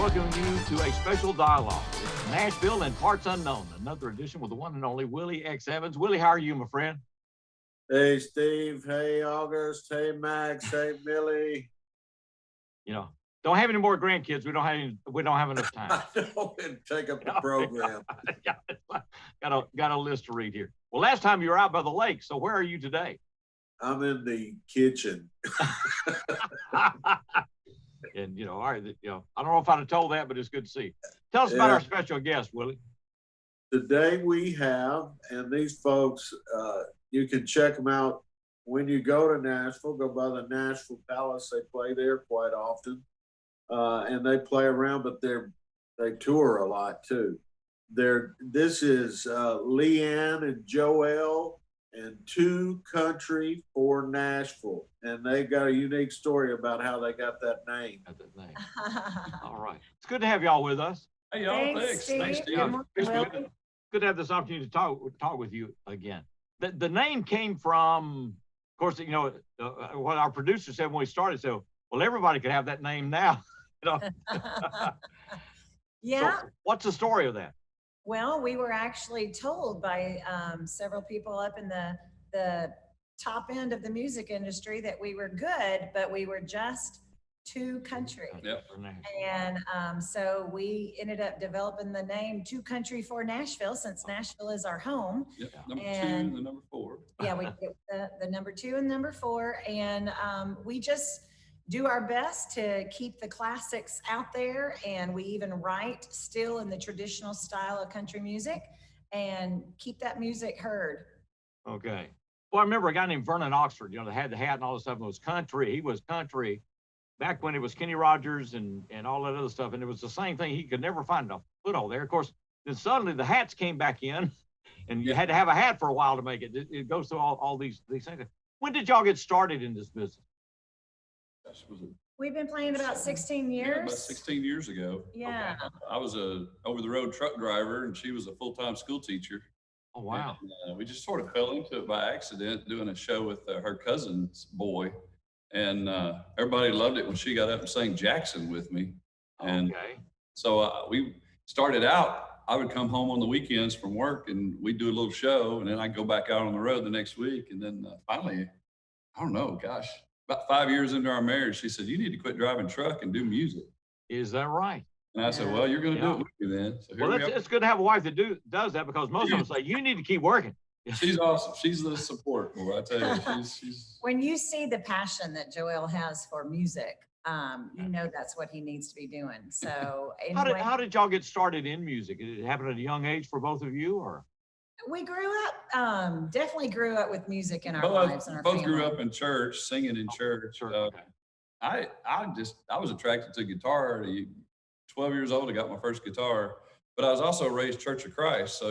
welcoming you to a special dialogue. It's Nashville and Parts Unknown, another edition with the one and only Willie X. Evans. Willie, how are you, my friend? Hey, Steve. Hey, August. Hey, Max. Hey, Millie. You know, don't have any more grandkids. We don't have enough time. I don't take up the program. got a list to read here. Well, last time you were out by the lake, so where are you today? I'm in the kitchen. And all right, I don't know if I'd have told that, but it's good to see you. Tell us about our special guest, Willie. Today we have, and these folks, you can check them out when you go to Nashville. Go by the Nashville Palace. They play there quite often, and they play around, but they tour a lot too. This is LeAnne and Joel and 2Country4Nashville, and they got a unique story about how they got that name. All right, it's good to have y'all with us. Hey, y'all, thanks, Steve. Good to have this opportunity to talk with you again. The name came from, of course, what our producer said when we started. So, well, everybody could have that name now. Yeah. So what's the story of that? Well, we were actually told by several people up in the top end of the music industry that we were good, but we were just too country. Yep. And so we ended up developing the name 2Country4Nashville, since Nashville is our home. Yep. Number And 2 and the number 4. Yeah, we get the number 2 and number 4, and we just do our best to keep the classics out there, and we even write still in the traditional style of country music and keep that music heard. Okay. Well, I remember a guy named Vernon Oxford, that had the hat and all this stuff, and was country. He was country back when it was Kenny Rogers and all that other stuff, and it was the same thing. He could never find a foothold there. Of course, then suddenly the hats came back in, and you had to have a hat for a while to make it. It goes through all these things. When did y'all get started in this business? We've been playing about 16 years. Yeah, about 16 years ago. Yeah. Okay. I was a over-the-road truck driver, and she was a full-time school teacher. Oh, wow. And, we just sort of fell into it by accident, doing a show with her cousin's boy. And everybody loved it when she got up and sang Jackson with me. And so we started out, I would come home on the weekends from work, and we'd do a little show, and then I'd go back out on the road the next week. And then finally, I don't know, gosh, about 5 years into our marriage, she said, "You need to quit driving truck and do music." Is that right? And I said, "Well, you're going to do it with me then." So well, it's good to have a wife that does that, because most of them say, you need to keep working. She's awesome. She's the support, boy. I tell you, she's. When you see the passion that Joel has for music, that's what he needs to be doing. So anyway, how did y'all get started in music? Did it happen at a young age for both of you, or? We grew up, definitely grew up with music in our lives and our both family. grew up in church, singing in church. Okay. I was attracted to guitar. At 12 years old, I got my first guitar, but I was also raised Church of Christ. So,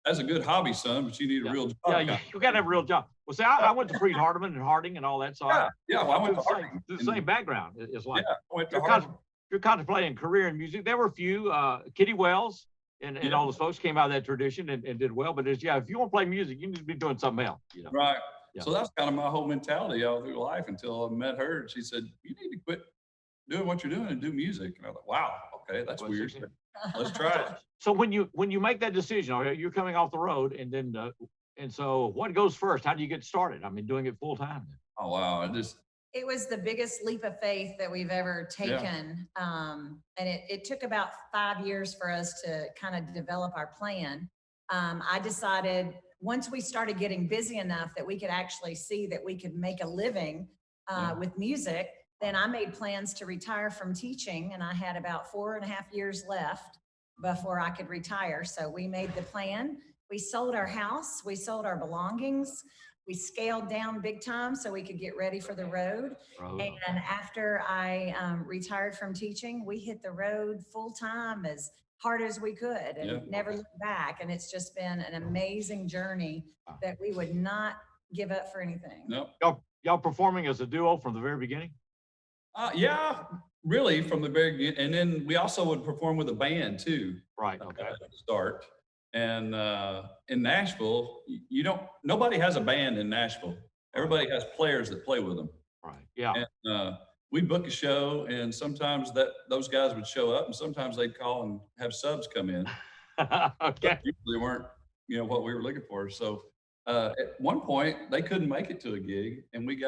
that's a good hobby, son, but you need a real job. Yeah, you got to have a real job. Well, see, I went to Freed-Hardeman and Harding and all that. So I went to Harding. The same background. It's like, I went to Harding. You're contemplating a career in music. There were a few, Kitty Wells and all those folks came out of that tradition and did well. But if you want to play music, you need to be doing something else. Right. Yeah. So that's kind of my whole mentality all through life until I met her. And she said, "You need to quit doing what you're doing and do music." And I was like, "Wow, okay, that's weird. Let's try it." So when you make that decision, you're coming off the road, and then and so what goes first? How do you get started? I mean, doing it full time. Oh wow, it was the biggest leap of faith that we've ever taken. And it took about 5 years for us to kind of develop our plan. I decided once we started getting busy enough that we could actually see that we could make a living with music, then I made plans to retire from teaching, and I had about 4.5 years left before I could retire. So we made the plan. We sold our house. We sold our belongings. We scaled down big time so we could get ready for the road. And after I retired from teaching, we hit the road full time as hard as we could and never looked back. And it's just been an amazing journey that we would not give up for anything. No. Y'all performing as a duo from the very beginning? Yeah, really from the very beginning. And then we also would perform with a band too. Right. Okay. At the start. And in Nashville, nobody has a band in Nashville. Everybody has players that play with them. Right. Yeah. And we'd book a show, and sometimes those guys would show up, and sometimes they'd call and have subs come in. Okay. Usually weren't, what we were looking for. So at one point they couldn't make it to a gig, and we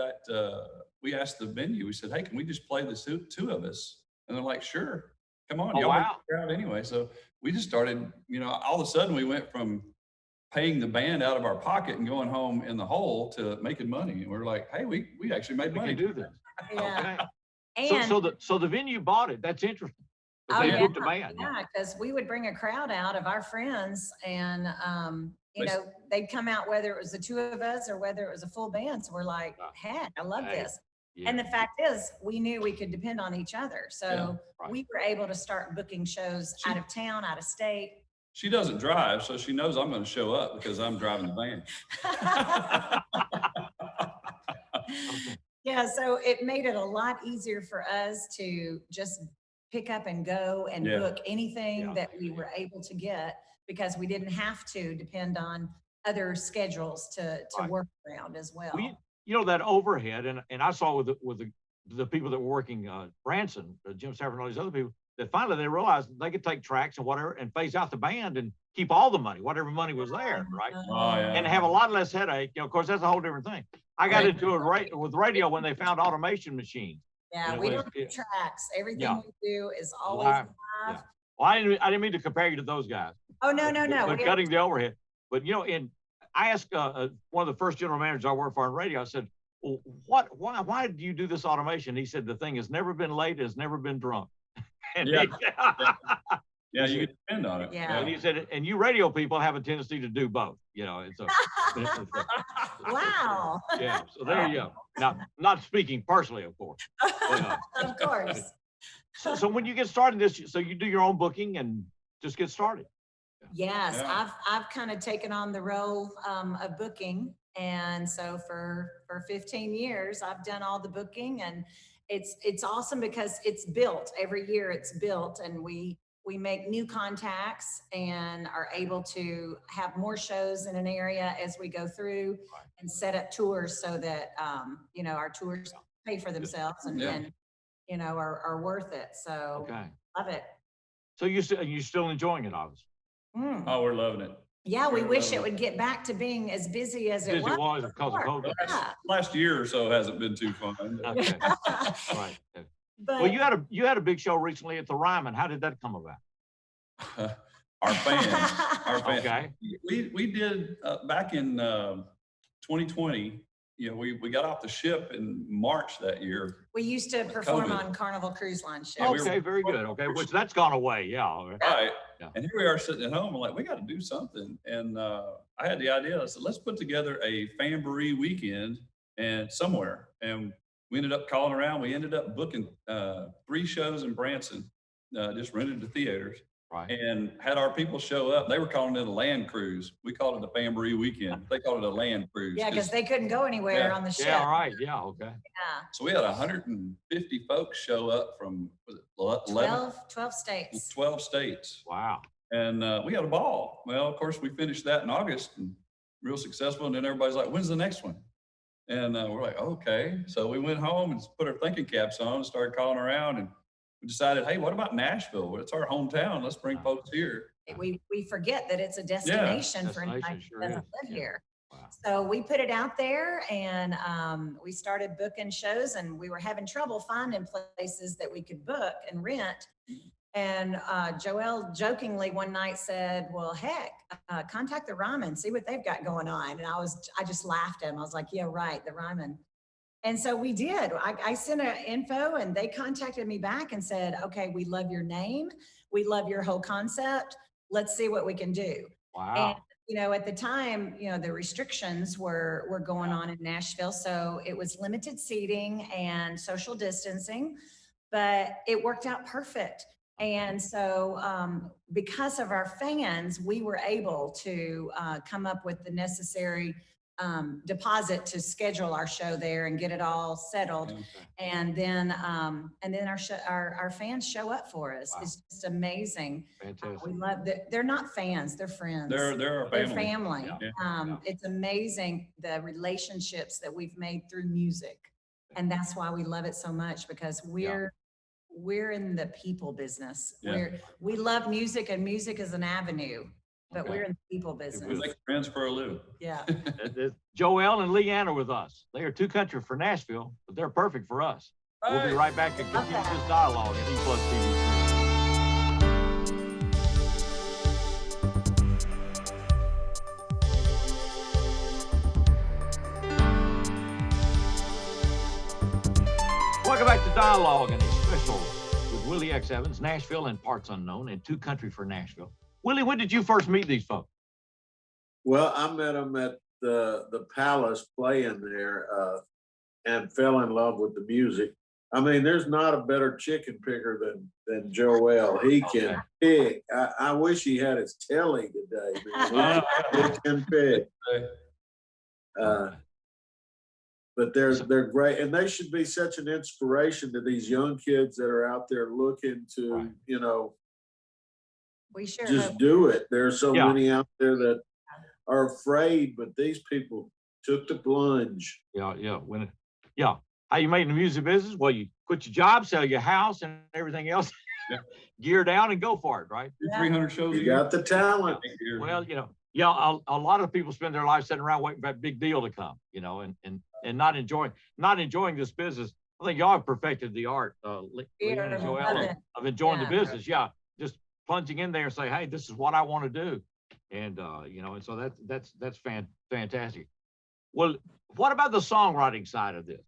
asked the venue. We said, "Hey, can we just play the two of us?" And they're like, "Sure, come on." Oh, Y'all wow. make the crowd anyway. So we just started. All of a sudden we went from paying the band out of our pocket and going home in the hole to making money. And we're like, "Hey, we actually made We money." can do this. Yeah. Okay. And So the venue bought it. That's interesting. But Oh, they yeah. booked a band. yeah, because we would bring a crowd out of our friends and, they'd come out whether it was the two of us or whether it was a full band. So we're like, Wow. heck, I love Hey, this. Yeah. And the fact is, we knew we could depend on each other. So right. we were able to start booking shows out of town, out of state. She doesn't drive, so she knows I'm going to show up because I'm driving the band. Okay. Yeah, so it made it a lot easier for us to just pick up and go and Yeah. book anything Yeah. that we were able to get because we didn't have to depend on other schedules to Right. work around as well. That overhead, and I saw with the people that were working Branson, Jim Stafford and all these other people, that finally they realized they could take tracks and whatever and phase out the band and keep all the money, whatever money was there, right? Oh, yeah. And have a lot less headache. Of course, that's a whole different thing. I got Right. into it with radio when they found automation machines. Yeah, it we was- don't do tracks. Everything Yeah. we do is always Live. live. Yeah. Well, I didn't mean to compare you to those guys. Oh, no. But We- cutting the overhead. But I asked one of the first general managers I worked for on radio. I said, "Well, why do you do this automation?" He said, "The thing has never been late, has never been drunk." And Yeah. he- Yeah, you can depend on it. Yeah. And he said, "And you radio people have a tendency to do both." It's a Wow. yeah. So there you go. Now, not speaking personally, of course. But, Of course. so when you get started this, so you do your own booking and just get started. Yes, Yeah. I've kind of taken on the role of booking. And so for 15 years, I've done all the booking, and it's awesome because it's built every year. It's built, and we make new contacts and are able to have more shows in an area as we go through Right. and set up tours so that, our tours pay for themselves and, Yeah. and are worth it. So Okay. love it. So you're still enjoying it, obviously. Mm. Oh, we're loving it. Yeah, we Sure, wish love it it. would get back to being as busy as it As it was. was because of before. COVID. Yeah. Last year or so hasn't been too fun. Okay. Right. But Well, you had a big show recently at the Ryman. How did that come about? Our fans. Okay. We did back in 2020. We got off the ship in March that year. we used to perform COVID. on Carnival Cruise Line shows. Yeah, we were- Okay, very good. Okay, which that's gone away. Yeah. Right. Yeah. And here we are sitting at home. I'm like, we got to do something. And I had the idea. I said, let's put together a Famboree weekend and somewhere. And we ended up calling around. We ended up booking 3 shows in Branson, just rented the theaters. Right. And had our people show up. They were calling it a land cruise. We called it a Famboree weekend. They called it a land cruise. Yeah, because they couldn't go anywhere Yeah. on the ship. Yeah. Right. Yeah. Okay. Yeah. So we had 150 folks show up from, was it 11? 12 states. 12 states. Wow. And we had a ball. Well, of course, we finished that in August and real successful. And then everybody's like, when's the next one? And we're like, okay. So we went home and put our thinking caps on and started calling around. And we decided, hey, what about Nashville? Well, it's our hometown. Let's bring folks here. We forget that it's a destination for anybody Destination, who sure doesn't is. live Yeah. here. Wow. So we put it out there, and we started booking shows, and we were having trouble finding places that we could book and rent. And Joelle jokingly one night said, well, heck, contact the Ryman, see what they've got going on. And I just laughed at him. I was like, yeah, right, the Ryman. And so we did. I sent an info, and they contacted me back and said, okay, we love your name. We love your whole concept. Let's see what we can do. Wow. And, at the time, the restrictions were going on in Nashville. So it was limited seating and social distancing, but it worked out perfect. And so because of our fans, we were able to come up with the necessary deposit to schedule our show there and get it all settled. Okay. And then our fans show up for us. Wow. It's just amazing. Fantastic. We love that. They're not fans, they're friends. They're our They're family. family. Yeah. Yeah. It's amazing the relationships that we've made through music. And that's why we love it so much, because we're in the people business. Yeah. We love music, and music is an avenue, but Okay. we're in the people We business. make friends for a living. Yeah. Joelle and LeAnne are with us. They are 2Country for Nashville, but they're perfect for us. We'll be right back and continue this dialogue at E+ TV. Welcome back to Dialogue and a special with Willie X. Evans, Nashville and Parts Unknown, and 2Country for Nashville. Willie, when did you first meet these folks? Well, I met them at the Palace playing there, and fell in love with the music. I mean, there's not a better chicken picker than Joel. He can pick. I wish he had his telly today, man. He can pick. But they're great, and they should be such an inspiration to these young kids that are out there looking to, you know, We sure just hope. do it. There's so many out there that are afraid, but these people took the plunge. Yeah. How you made in the music business? Well, you quit your job, sell your house and everything else, gear down and go for it, right? 300 shows a You year. got the talent. Well, a lot of people spend their life sitting around waiting for that big deal to come, and not enjoying this business. I think y'all have perfected the art, LeAnne and Joelle, of enjoying the business. Yeah, just plunging in there and say, hey, this is what I want to do, and and so that's fantastic. Well, what about the songwriting side of this?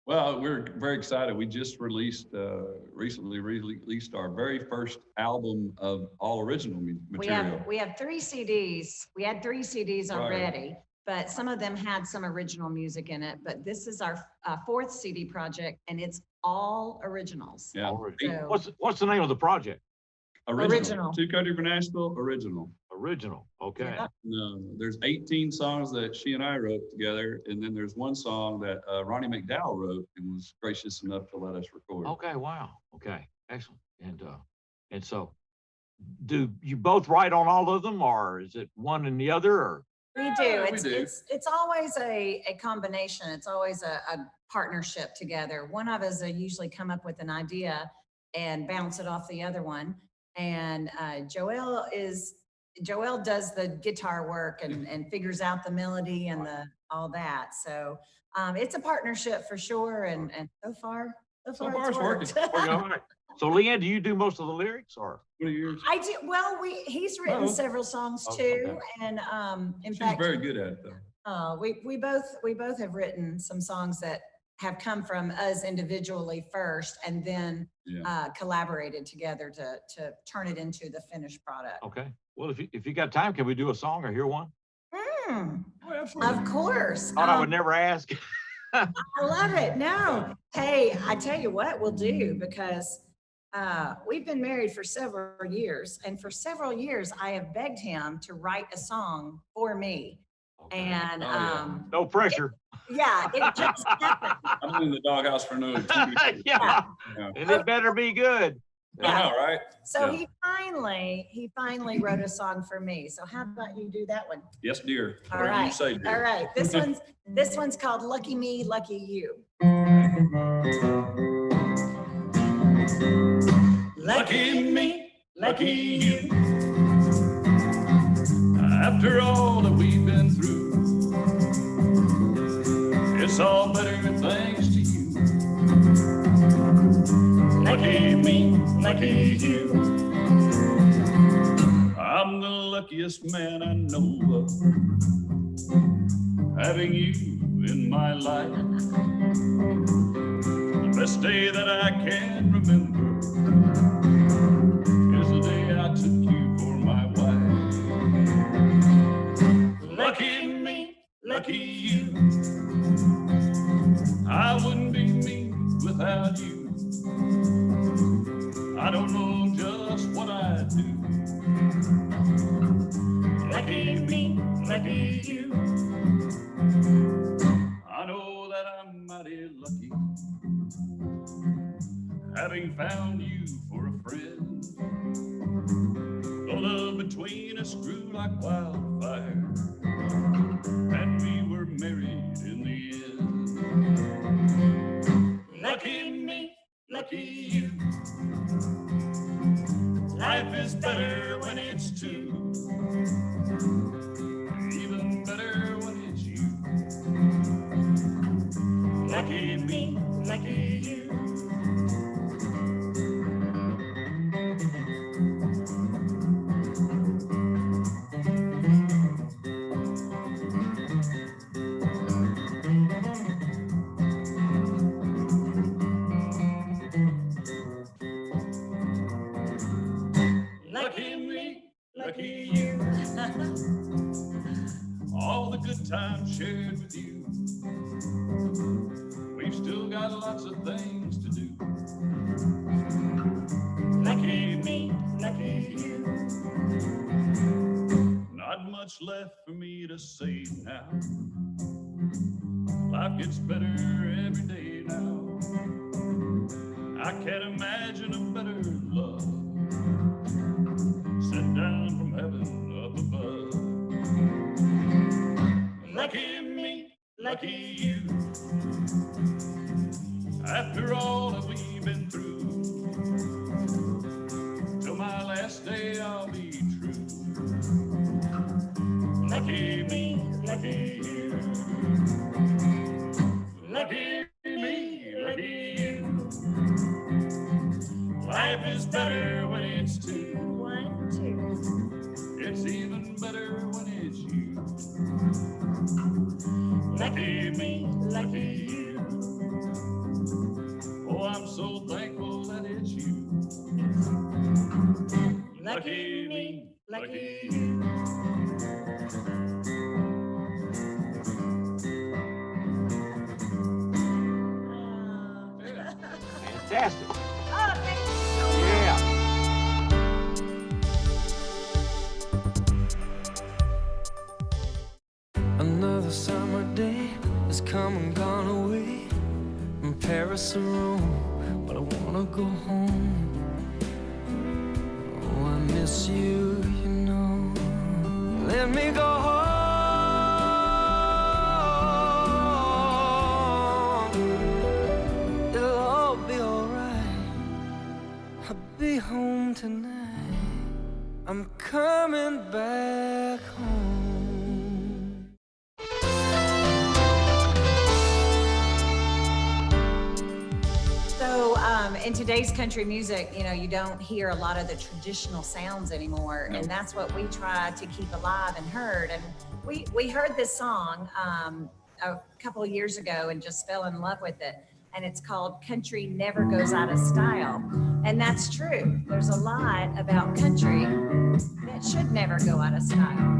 Well, we're very excited. We just recently released our very first album of all original material. We have 3 CDs. We had 3 CDs already, but some of them had some original music in it. But this is our 4th CD project, and it's all originals. Yeah. So, What's the name of the project? Original. 2Country for Nashville, original. Original. Okay. Yeah. No, there's 18 songs that she and I wrote together, and then there's one song that Ronnie McDowell wrote and was gracious enough to let us record. Okay. Wow. Okay. Excellent. And so, do you both write on all of them, or is it one and the other? Or we do. It's always a combination. It's always a partnership together. One of us usually come up with an idea and bounce it off the other one. And Joelle does the guitar work and figures out the melody and all that. So it's a partnership for sure. And so far it's working. All right. So, LeAnne, do you do most of the lyrics, or? I do. Well, he's written several songs too, okay. And in She's fact, very good at it, though. we both have written some songs that have come from us individually first, and then collaborated together to turn it into the finished product. Okay. Well, if you got time, can we do a song or hear one? Of course. Thought I would never ask. I love it. No. Hey, I tell you what we'll do, because we've been married for several years, and for several years I have begged him to write a song for me. Okay. And no pressure. it just happened. I'm in the doghouse for no. Yeah. And it better be good. I know, right? So he finally wrote a song for me. So how about you do that one? Yes, dear. All Whatever right. you say, dear. All right. This one's called Lucky Me, Lucky You. Lucky me, lucky you. After all that we've been through, it's all better thanks to you. Lucky me, lucky you. I'm the luckiest man I know of, having you in my life. The best day that I can remember is the day I took you for my wife. Lucky me, lucky you. I wouldn't be me without you. I don't know just what I'd do. Lucky me, lucky you. I know that I'm mighty lucky, having found you for a friend. The love between us grew like wildfire, and we were married in the end. Life is better when it's two. Even better when it's you. Lucky me, lucky you. Lucky me, lucky you. All the good times shared with you. We've still got lots of things to do. Lucky me, lucky you. Not much left for me to say now. Life gets better every day now. I can't imagine a better love sent down from heaven up above. Lucky me, lucky you. After all that we've been through, till my last day I'll be true. Lucky me, lucky you. Lucky me, lucky you. Life is better when it's two. 1, 2. It's even better when it's you. Lucky me, lucky you. Oh, I'm so thankful that it's you. Lucky me, lucky you. Fantastic. Oh, thank you so much. Yeah. Another summer day has come and gone away from Paris or Rome, but I wanna go home. Oh, I miss you, you know. Let me go home. It'll all be alright. I'll be home tonight. I'm coming back home. So in today's country music, you know, you don't hear a lot of the traditional sounds anymore. No. And that's what we try to keep alive and heard. And we heard this song a couple of years ago and just fell in love with it. And it's called Country Never Goes Out of Style. And that's true. There's a lot about country that should never go out of style.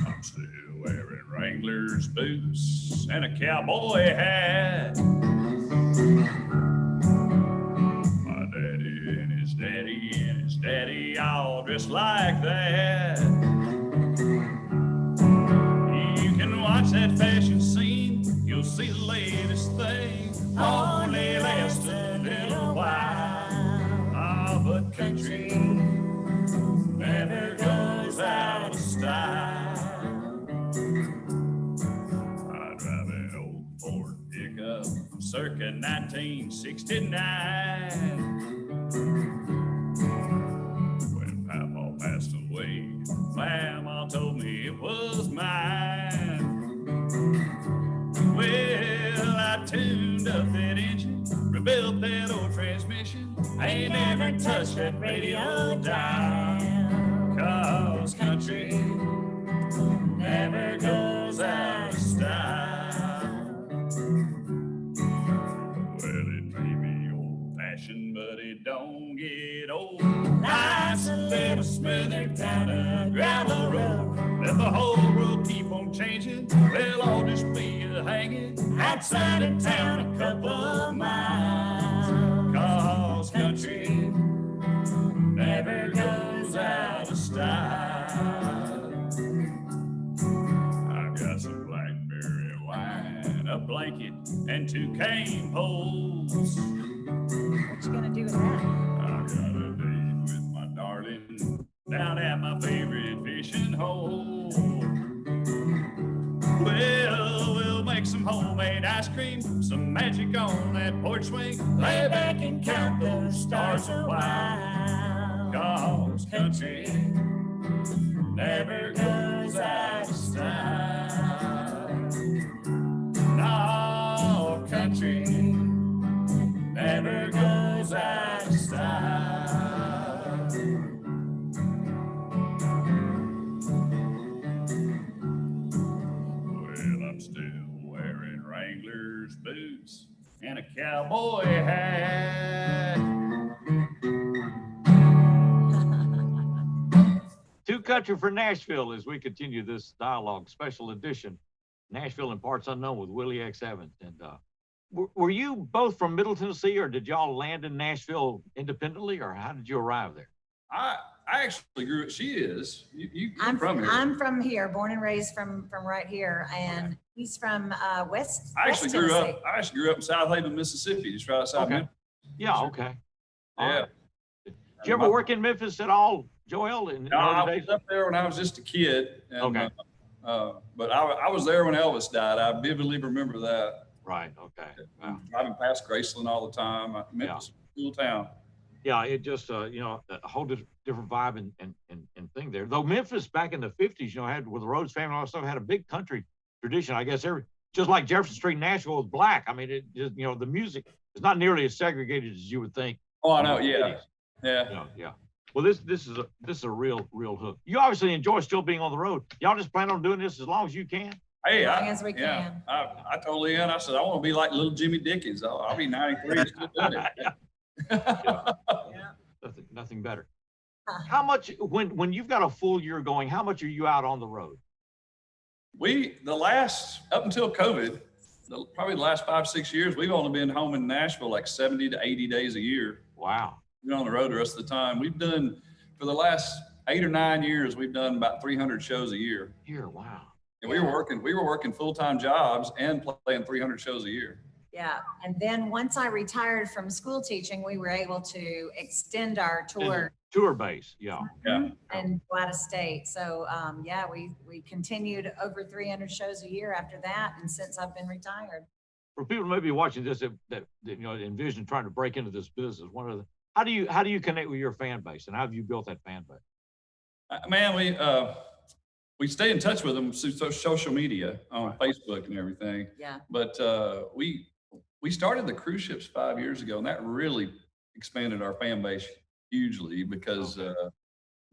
I'm still wearing Wrangler's boots and a cowboy hat. My daddy and his daddy all dressed like that. You can watch that fashion scene, you'll see the latest thing, only last a little while. Ah, but country never goes out of style. I drive an old Ford pickup circa 1969. When Papa passed away, Mama told me it was mine. Well, I tuned up that engine, rebuilt that old transmission. I ain't never touched that radio dial. 'Cause country never goes out of style. Well, it may be old-fashioned, but it don't get old. Life's a little smoother down a gravel road. Let the whole world keep on changing. We'll all just be hanging outside of town a couple of miles. 'Cause country never goes out of style. I got some blackberry wine, a blanket, and 2 cane poles. What you gonna do with that? I got a date with my darling down at my favorite fishing hole. Well, we'll make some homemade ice cream, some magic on that porch swing, lay back and count those stars a while. country never goes out of style. No, country never goes out of style. Well, I'm still wearing Wrangler's boots and a cowboy hat. 2Country4Nashville as we continue this dialogue special edition, Nashville and Parts Unknown with Willie X. Evans. And were you both from Middle Tennessee, or did y'all land in Nashville independently, or how did you arrive there? I actually grew. She is. You're from here. I'm from here, born and raised from right here, and he's from West. I actually West grew Tennessee. up. I actually grew up in South Haven, Mississippi, just right outside. Okay. Memphis. Yeah, okay. All Yeah. right. Did you ever work in Memphis at all, Joel? In No, I early was days? up there when I was just a kid. And, Okay. But I was there when Elvis died. I vividly remember that. Right, okay. Wow. Driving past Graceland all the time. Memphis is a cool town. Yeah, it just, you know, a whole different vibe and thing there. Though Memphis back in the 50s, you know, had with the Rhodes family and all that stuff, had a big country tradition. I guess just like Jefferson Street, Nashville was black. I mean, it just, you know, the music is not nearly as segregated as you would think. Oh, I know. Yeah. Yeah, yeah. Well, this is a real hook. You obviously enjoy still being on the road. Y'all just plan on doing this as long as you can. Hey, As long as we can. I told LeAnne, I said, I want to be like little Jimmy Dickens. I'll be 93 and still doing it. Yeah. Nothing better. How much when you've got a full year going, how much are you out on the road? Up until COVID, probably the last 5-6 years, we've only been home in Nashville like 70 to 80 days a year. Wow. We've been on the road the rest of the time. We've done, for the last 8 or 9 years, we've done about 300 shows a year. Wow. And we were working full-time jobs and playing 300 shows a year. Yeah, and then once I retired from school teaching, we were able to extend our tour Tour base, yeah. and go out of state. So yeah, we continued over 300 shows a year after that, and since I've been retired. For people maybe watching this that you know envision trying to break into this business, how do you connect with your fan base, and how have you built that fan base? Man, we stay in touch with them through social media on Facebook and everything. Yeah. But we started the cruise ships 5 years ago, and that really expanded our fan base hugely because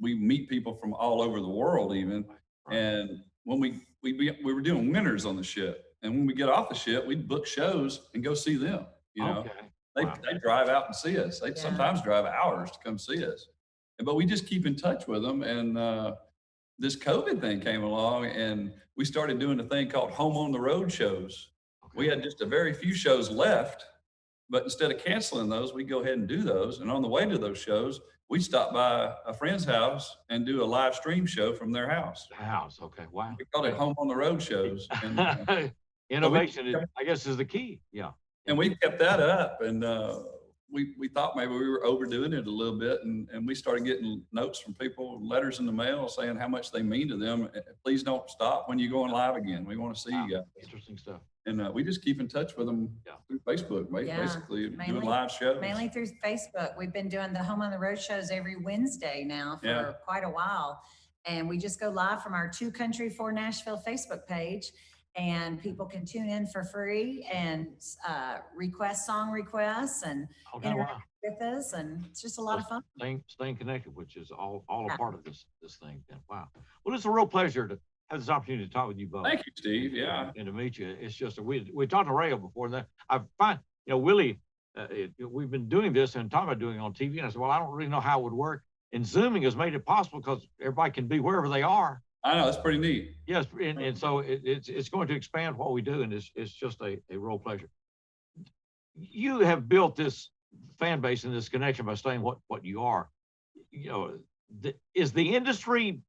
we meet people from all over the world even. And when we were doing winters on the ship, and when we get off the ship, we'd book shows and go see them. You know, they drive out and see us. They sometimes drive hours to come see us. But we just keep in touch with them. And this COVID thing came along, and we started doing a thing called Home on the Road shows. We had just a very few shows left, but instead of canceling those, we go ahead and do those. And on the way to those shows, we stop by a friend's house and do a live stream show from their house. Okay, wow. We called it Home on the Road shows. And, innovation, I guess, is the key. Yeah. And we kept that up, and we thought maybe we were overdoing it a little bit, and we started getting notes from people, letters in the mail saying how much they mean to them. Please don't stop when you're going live again. We want to see you guys. Interesting stuff. And we just keep in touch with them through Facebook, basically doing live shows. Mainly through Facebook. We've been doing the Home on the Road shows every Wednesday now for quite a while. And we just go live from our 2Country4Nashville Facebook page. And people can tune in for free and song requests and interact with us. And it's just a lot of fun. Staying connected, which is all a part of this thing. Wow. Well, it's a real pleasure to have this opportunity to talk with you both. Thank you, Steve. Yeah. And to meet you. It's just we talked to Rayo before, and then I find, you know, Willie, we've been doing this and talking about doing it on TV. And I said, well, I don't really know how it would work. And Zooming has made it possible because everybody can be wherever they are. I know, that's pretty neat. Yes, and so it's going to expand what we do, and it's just a real pleasure. You have built this fan base and this connection by staying what you are. You know, is the industry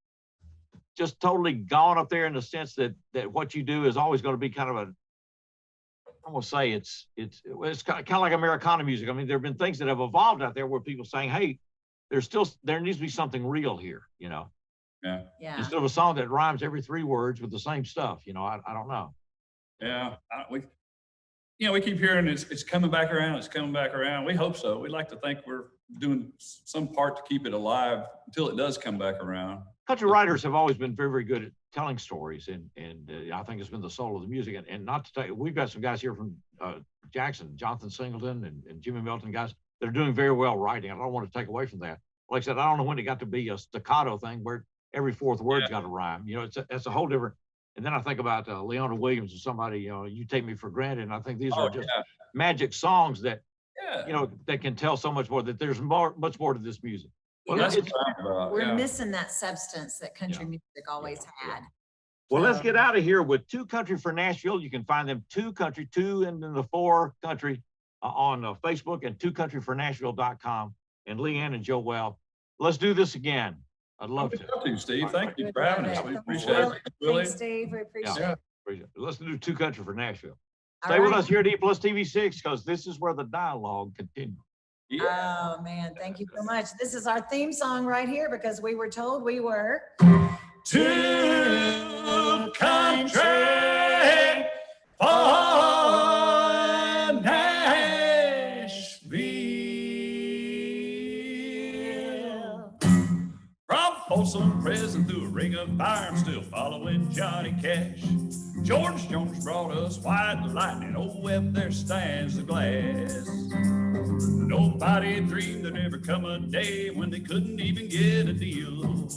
just totally gone up there in the sense that what you do is always going to be kind of I'm gonna say it's kind of like Americana music. I mean, there have been things that have evolved out there where people saying, hey, there needs to be something real here, you know. Yeah. Instead of a song that rhymes every 3 words with the same stuff, you know, I don't know. Yeah, we keep hearing it's coming back around. It's coming back around. We hope so. We like to think we're doing some part to keep it alive until it does come back around. Country writers have always been very, very good at telling stories, and I think it's been the soul of the music. And not to tell you, we've got some guys here from Jackson, Jonathan Singleton and Jimmy Milton, guys that are doing very well writing. I don't want to take away from that. Like I said, I don't know when it got to be a staccato thing where every fourth word's got to rhyme. You know, it's a whole different. And then I think about LeAnne Williams or somebody. You know, You Take Me for Granted. And I think these are just magic songs that that can tell so much more. That there's much more to this music. Well, that's what I'm talking about. We're missing that substance that country music always had. Well, let's get out of here with 2Country for Nashville. You can find them 2Country, 2 and then the 4 Country on Facebook and 2Country4Nashville.com. And LeAnne and Joel, let's do this again. I'd love to. Thank you, Steve. Thank you for having us. We appreciate it. Really. Thanks, Steve. We appreciate it. Let's do 2Country for Nashville. All Stay with right. us here at E Plus TV 6 because this is where the dialogue continues. Yeah. Oh, man. Thank you so much. This is our theme song right here because we were told we were 2 Country for Nashville. From Folsom Prison through a ring of fire, I'm still following Johnny Cash. George Jones brought us white lightning. Oh, Webb, there stands the glass. Nobody dreamed there'd ever come a day when they couldn't even get a deal.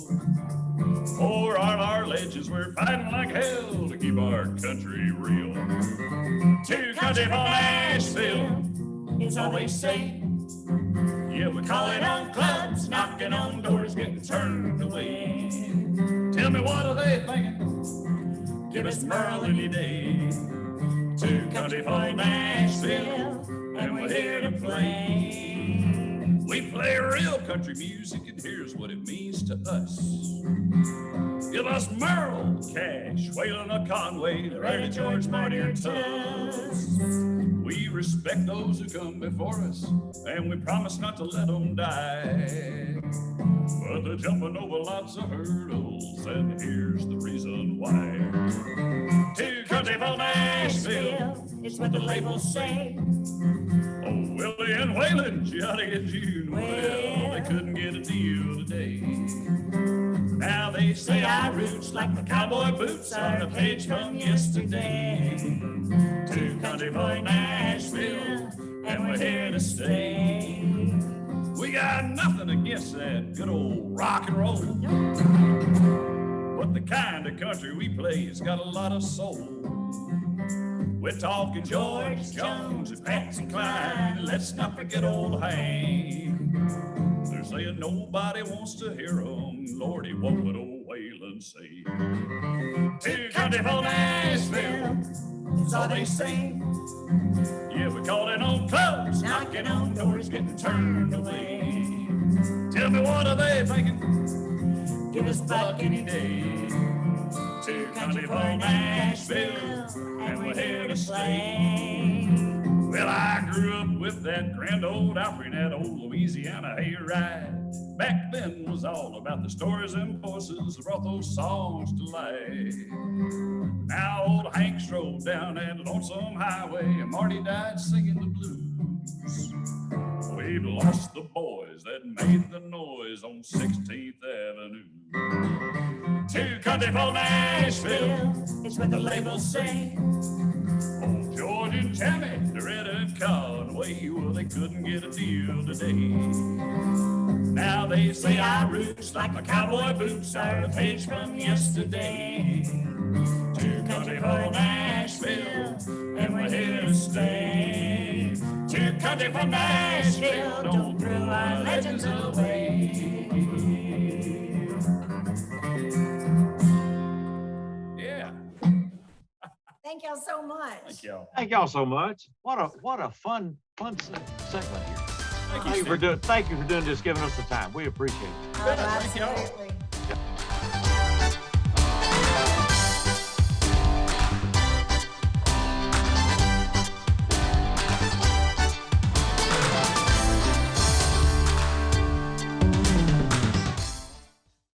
For our legends, we're fighting like hell to keep our country real. 2 Country for Nashville is all they say. Yeah, we call it on clubs, knocking on doors, getting turned away. Tell me, what are they thinking? Give us Merle any day. 2 Country for Nashville, and we're here to play. We play real country music, and here's what it means to us. Give us Merle, Cash, Waylon or Conway, Ray George, Marty or Tubbs. We respect those who come before us, and we promise not to let them die. But they're jumping over lots of hurdles, and here's the reason why. 2 Country for Nashville, it's what the labels say. Oh, Willie and Waylon, Johnny and June, well, they couldn't get a deal today. Now they say our roots, like the cowboy boots, are a page from yesterday. 2 Country for Nashville, and we're here to stay. We got nothing against that good old rock and roll, but the kind of country we play has got a lot of soul. We're talking George Jones and Patsy Cline. Let's not forget old Hank. They're saying nobody wants to hear them. Lordy, what would old Waylon say? 2 Country for Nashville, that's all they say. Yeah, we're calling on clubs, knocking on doors, getting turned away. Tell me, what are they thinking? Give us Buck any day. 2 Country for Nashville, and we're here to stay. Well, I grew up with that grand old Opry and that old Louisiana hayride. Back then was all about the stories and voices that brought those songs to life. Now old Hank strode down that lonesome highway, and Marty died singing the blues. We've lost the boys that made the noise on 16th Avenue. 2 Country for Nashville, it's what the labels say. Oh, George and Tammy, Loretta and Conway, well, they couldn't get a deal today. Now they say our roots, like my cowboy boots, are a page from yesterday. 2 Country for Nashville, and we're here to stay. 2 Country for Nashville, don't throw our legends away. Yeah. Thank y'all so much. Thank y'all. Thank y'all so much. What a fun segment here. Thank you, Thank you for doing this, giving us the time. We appreciate it. Oh, Thank y'all. absolutely.